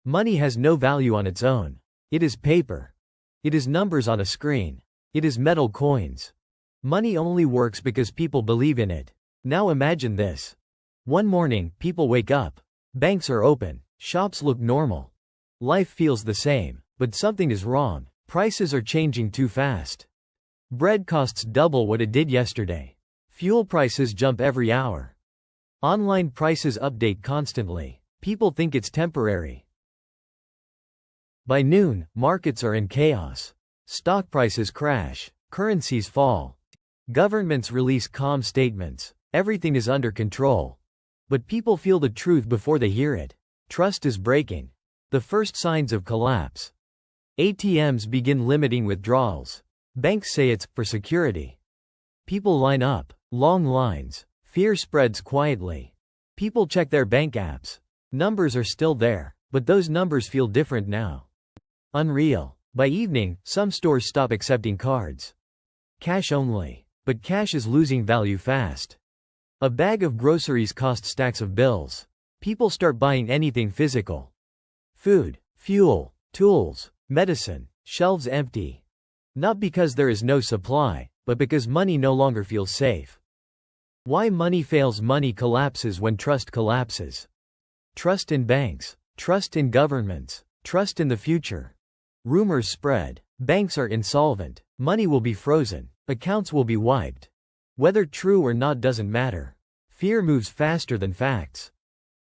Money has no value on its own. It is paper. It is numbers on a screen. It is metal coins. Money only works because people believe in it. Now imagine this. One morning, people wake up. Banks are open. Shops look normal. Life feels the same, but something is wrong. Prices are changing too fast. Bread costs double what it did yesterday. Fuel prices jump every hour. Online prices update constantly. People think it's temporary. By noon, markets are in chaos. Stock prices crash. Currencies fall. Governments release calm statements. Everything is under control. But people feel the truth before they hear it. Trust is breaking. The first signs of collapse. ATMs begin limiting withdrawals. Banks say it's for security. People line up. Long lines. Fear spreads quietly. People check their bank apps. Numbers are still there, but those numbers feel different now. Unreal. By evening, some stores stop accepting cards. Cash only. But cash is losing value fast. A bag of groceries costs stacks of bills. People start buying anything physical. Food, fuel, tools, medicine, shelves empty. Not because there is no supply, but because money no longer feels safe. Why money fails? Money collapses when trust collapses. Trust in banks, trust in governments, trust in the future. Rumors spread. Banks are insolvent. Money will be frozen. Accounts will be wiped. Whether true or not doesn't matter. Fear moves faster than facts.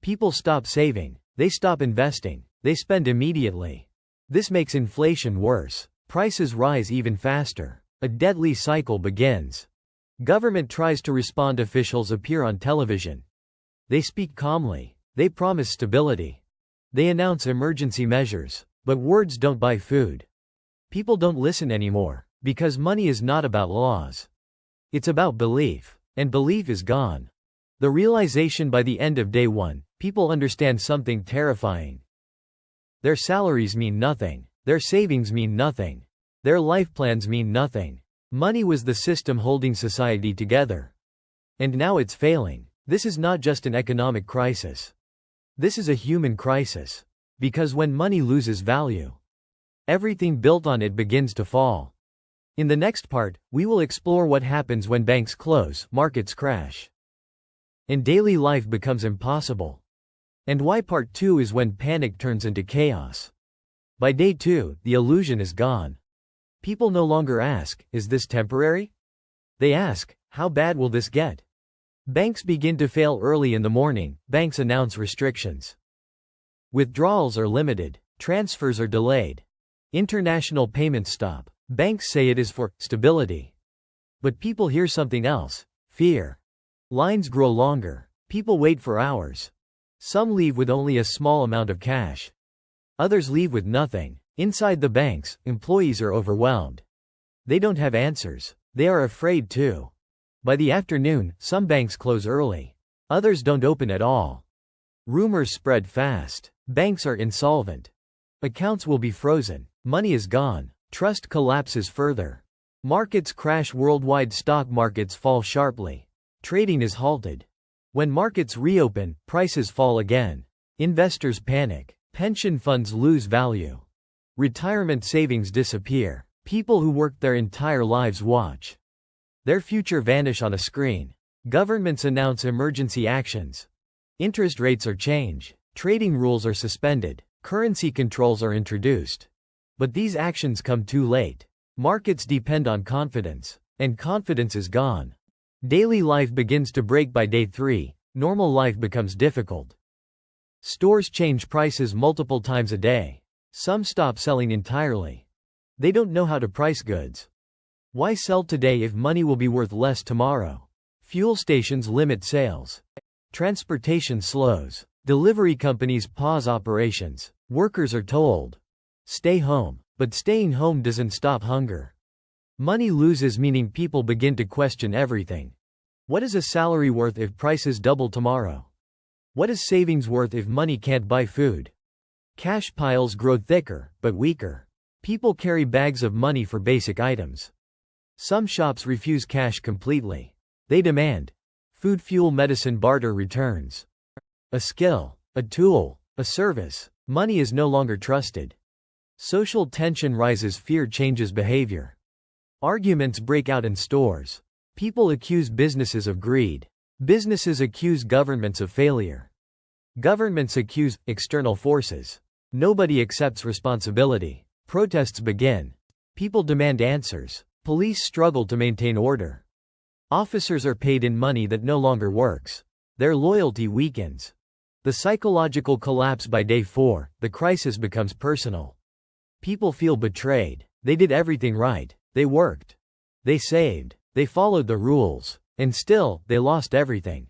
People stop saving. They stop investing. They spend immediately. This makes inflation worse. Prices rise even faster. A deadly cycle begins. Government tries to respond. Officials appear on television. They speak calmly. They promise stability. They announce emergency measures. But words don't buy food. People don't listen anymore, because money is not about laws. It's about belief. And belief is gone. The realization by the end of day one, people understand something terrifying. Their salaries mean nothing. Their savings mean nothing. Their life plans mean nothing. Money was the system holding society together. And now it's failing. This is not just an economic crisis. This is a human crisis. Because when money loses value, everything built on it begins to fall. In the next part, we will explore what happens when banks close, markets crash, and daily life becomes impossible. And why part 2 is when panic turns into chaos. By day 2, the illusion is gone. People no longer ask, is this temporary? They ask, how bad will this get? Banks begin to fail early in the morning. Banks announce restrictions. Withdrawals are limited. Transfers are delayed. International payments stop. Banks say it is for stability. But people hear something else. Fear. Lines grow longer. People wait for hours. Some leave with only a small amount of cash. Others leave with nothing. Inside the banks, employees are overwhelmed. They don't have answers. They are afraid too. By the afternoon, some banks close early. Others don't open at all. Rumors spread fast. Banks are insolvent. Accounts will be frozen. Money is gone. Trust collapses further. Markets crash worldwide. Stock markets fall sharply. Trading is halted. When markets reopen, prices fall again. Investors panic. Pension funds lose value. Retirement savings disappear. People who worked their entire lives watch their future vanish on a screen. Governments announce emergency actions. Interest rates are changed. Trading rules are suspended. Currency controls are introduced. But these actions come too late. Markets depend on confidence. And confidence is gone. Daily life begins to break by day 3. Normal life becomes difficult. Stores change prices multiple times a day. Some stop selling entirely. They don't know how to price goods. Why sell today if money will be worth less tomorrow? Fuel stations limit sales. Transportation slows. Delivery companies pause operations. Workers are told, stay home. But staying home doesn't stop hunger. Money loses meaning. People begin to question everything. What is a salary worth if prices double tomorrow? What is savings worth if money can't buy food? Cash piles grow thicker, but weaker. People carry bags of money for basic items. Some shops refuse cash completely. They demand food, fuel, medicine, barter returns. A skill, a tool, a service. Money is no longer trusted. Social tension rises, fear changes behavior. Arguments break out in stores. People accuse businesses of greed. Businesses accuse governments of failure. Governments accuse external forces. Nobody accepts responsibility. Protests begin. People demand answers. Police struggle to maintain order. Officers are paid in money that no longer works. Their loyalty weakens. The psychological collapse by day 4, the crisis becomes personal. People feel betrayed. They did everything right. They worked. They saved. They followed the rules. And still, they lost everything.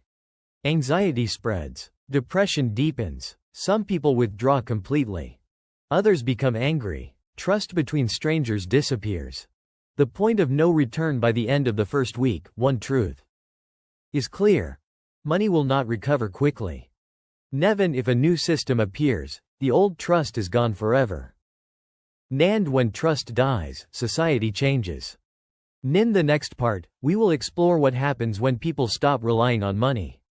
Anxiety spreads. Depression deepens. Some people withdraw completely. Others become angry. Trust between strangers disappears. The point of no return by the end of the first week. One truth is clear. Money will not recover quickly. Even if a new system appears, the old trust is gone forever. And when trust dies, society changes. In the next part, we will explore what happens when people stop relying on money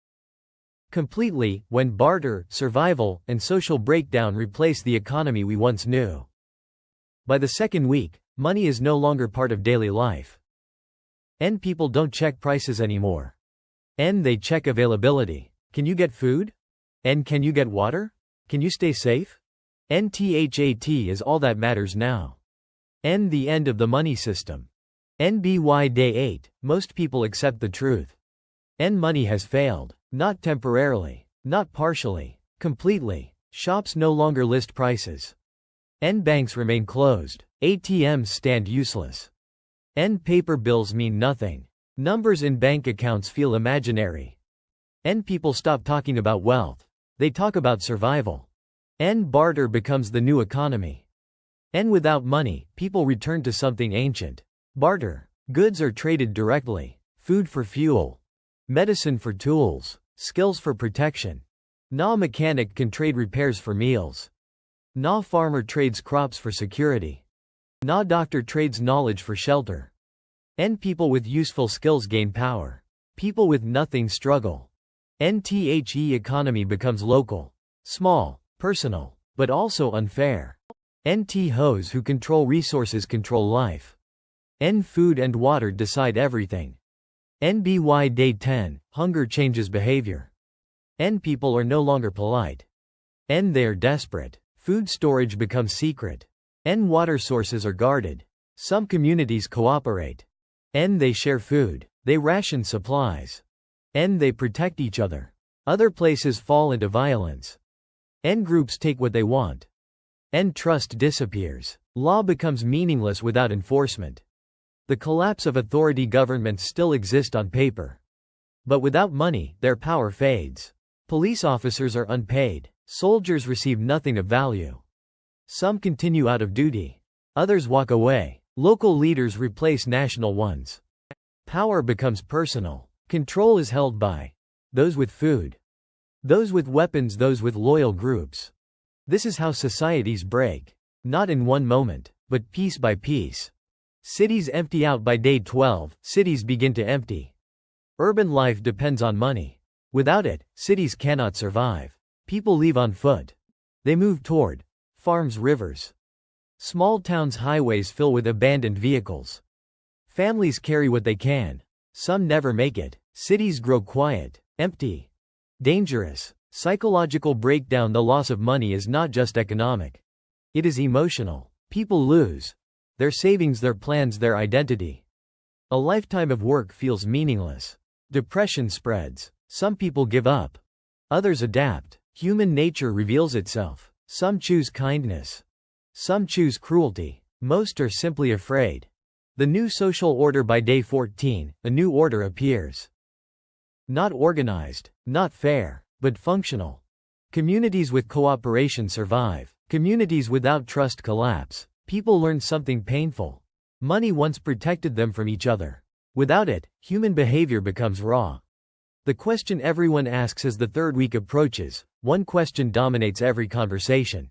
completely, when barter, survival, and social breakdown replace the economy we once knew. By the second week, money is no longer part of daily life. And people don't check prices anymore. And they check availability. Can you get food? And can you get water? Can you stay safe? NTHAT is all that matters now. And the end of the money system. NBY Day 8, most people accept the truth. And money has failed. Not temporarily. Not partially. Completely. Shops no longer list prices. And banks remain closed. ATMs stand useless. And paper bills mean nothing. Numbers in bank accounts feel imaginary. And people stop talking about wealth. They talk about survival. And barter becomes the new economy. And without money, people return to something ancient. Barter. Goods are traded directly. Food for fuel. Medicine for tools. Skills for protection. Na mechanic can trade repairs for meals. Na farmer trades crops for security. Na doctor trades knowledge for shelter. And people with useful skills gain power. People with nothing struggle. NTHE economy becomes local. Small. Personal. But also unfair. NT hoes who control resources control life. N food and water decide everything. NBY Day 10, hunger changes behavior. N people are no longer polite. N they are desperate. Food storage becomes secret. N water sources are guarded. Some communities cooperate. N they share food. They ration supplies. N they protect each other. Other places fall into violence. N groups take what they want. N trust disappears. Law becomes meaningless without enforcement. The collapse of authority governments still exist on paper. But without money, their power fades. Police officers are unpaid. Soldiers receive nothing of value. Some continue out of duty. Others walk away. Local leaders replace national ones. Power becomes personal. Control is held by those with food, those with weapons, those with loyal groups. This is how societies break. Not in one moment, but piece by piece. Cities empty out by day 12, cities begin to empty. Urban life depends on money. Without it, cities cannot survive. People leave on foot. They move toward farms, rivers. Small towns, highways fill with abandoned vehicles. Families carry what they can. Some never make it. Cities grow quiet, empty, dangerous. Psychological breakdown. The loss of money is not just economic. It is emotional. People lose their savings, their plans, their identity. A lifetime of work feels meaningless. Depression spreads. Some people give up. Others adapt. Human nature reveals itself. Some choose kindness. Some choose cruelty. Most are simply afraid. The new social order. By day 14, a new order appears. Not organized, not fair, but functional. Communities with cooperation survive. Communities without trust collapse. People learn something painful. Money once protected them from each other. Without it, human behavior becomes raw. The question everyone asks as the third week approaches, one question dominates every conversation.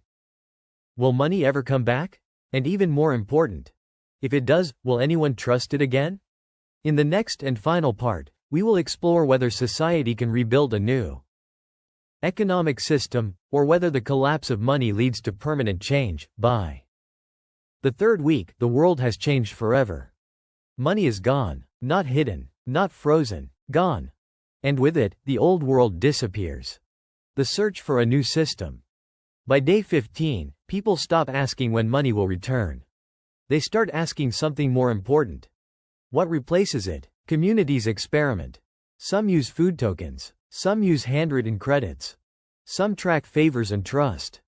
Will money ever come back? And even more important, if it does, will anyone trust it again? In the next and final part, we will explore whether society can rebuild anew. Economic system, or whether the collapse of money leads to permanent change. By the third week, the world has changed forever. Money is gone, not hidden, not frozen, gone. And with it, the old world disappears. The search for a new system. By day 15, people stop asking when money will return. They start asking something more important. What replaces it? Communities experiment. Some use food tokens. Some use handwritten credits. Some track favors and trust.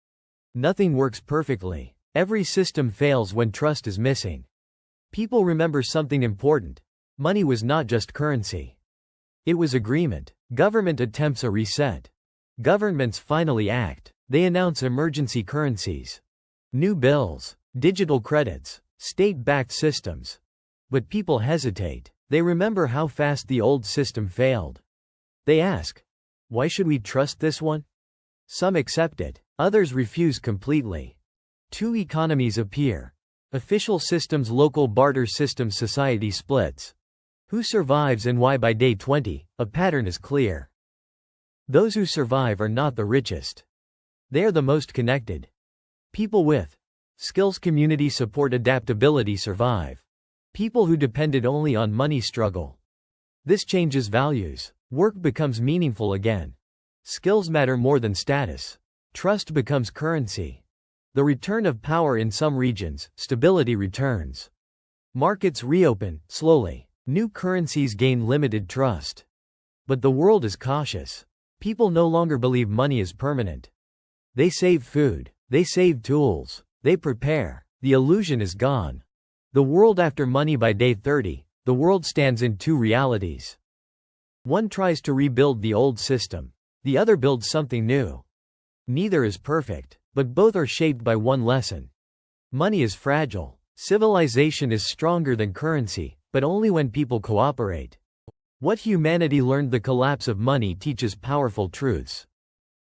Nothing works perfectly. Every system fails when trust is missing. People remember something important. Money was not just currency. It was agreement. Government attempts a reset. Governments finally act. They announce emergency currencies. New bills. Digital credits. State-backed systems. But people hesitate. They remember how fast the old system failed. They ask, why should we trust this one? Some accept it. Others refuse completely. Two economies appear. Official systems, local barter systems, society splits. Who survives and why? By day 20, a pattern is clear. Those who survive are not the richest. They are the most connected. People with skills, community support, adaptability survive. People who depended only on money struggle. This changes values. Work becomes meaningful again. Skills matter more than status. Trust becomes currency. The return of power in some regions, stability returns. Markets reopen, slowly. New currencies gain limited trust. But the world is cautious. People no longer believe money is permanent. They save food. They save tools. They prepare. The illusion is gone. The world after money. By day 30, the world stands in two realities. One tries to rebuild the old system. The other builds something new. Neither is perfect, but both are shaped by one lesson. Money is fragile. Civilization is stronger than currency, but only when people cooperate. What humanity learned: the collapse of money teaches powerful truths.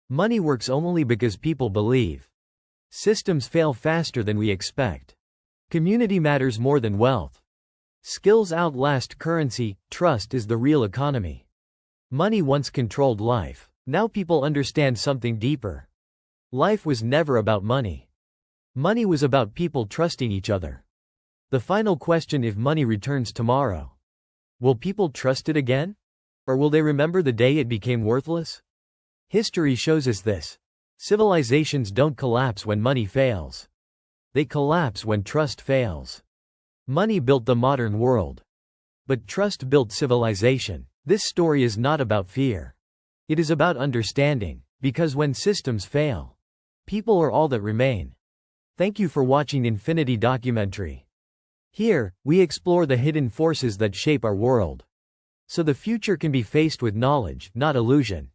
Money works only because people believe. Systems fail faster than we expect. Community matters more than wealth. Skills outlast currency. Trust is the real economy. Money once controlled life. Now people understand something deeper. Life was never about money. Money was about people trusting each other. The final question: if money returns tomorrow, will people trust it again? Or will they remember the day it became worthless? History shows us this. Civilizations don't collapse when money fails. They collapse when trust fails. Money built the modern world. But trust built civilization. This story is not about fear. It is about understanding, because when systems fail, people are all that remain. Thank you for watching Infinity Documentary. Here, we explore the hidden forces that shape our world, so the future can be faced with knowledge, not illusion.